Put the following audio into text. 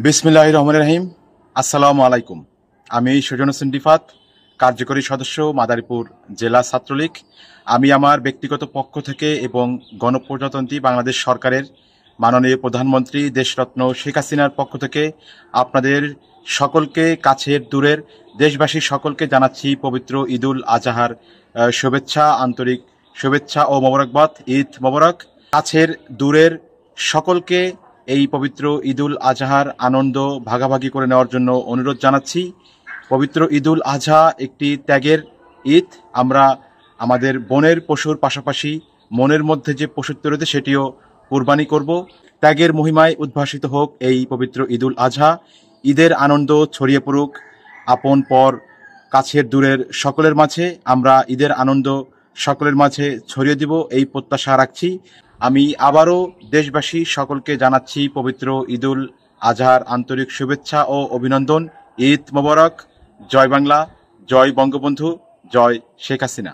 বিসমিল্লাহির রহমানির রহিম। আসসালামু আলাইকুম। আমি সুজন হোসেন রিফাত, কার্যকরী সদস্য, মাদারীপুর জেলা ছাত্রলীগ। আমি আমার ব্যক্তিগত পক্ষ থেকে এবং গণপ্রজাতন্ত্রী বাংলাদেশ সরকারের মাননীয় প্রধানমন্ত্রী দেশরত্ন শেখ হাসিনার পক্ষ থেকে আপনাদের সকলকে, কাছের দূরের দেশবাসী সকলকে জানাচ্ছি পবিত্র ঈদুল আজহার শুভেচ্ছা, আন্তরিক শুভেচ্ছা ও মোবারকবাদ। ঈদ মোবারক। কাছের দূরের সকলকে এই পবিত্র ঈদুল আজহার আনন্দ ভাগাভাগি করে নেওয়ার জন্য অনুরোধ জানাচ্ছি। পবিত্র ঈদুল আজহা একটি ত্যাগের ঈদ। আমরা আমাদের বনের পশুর পাশাপাশি মনের মধ্যে যে পশুত্ব রয়েছে সেটিও কুরবানি করব। ত্যাগের মহিমায় উদ্ভাসিত হোক এই পবিত্র ঈদুল আজহা। ঈদের আনন্দ ছড়িয়ে পড়ুক আপন পর কাছের দূরের সকলের মাঝে। আমরা ঈদের আনন্দ সকলের মাঝে ছড়িয়ে দিব এই প্রত্যাশা রাখছি। আমি আবারও দেশবাসী সকলকে জানাচ্ছি পবিত্র ঈদুল আজহার আন্তরিক শুভেচ্ছা ও অভিনন্দন। ঈদ মোবারক। জয় বাংলা, জয় বঙ্গবন্ধু, জয় শেখ হাসিনা।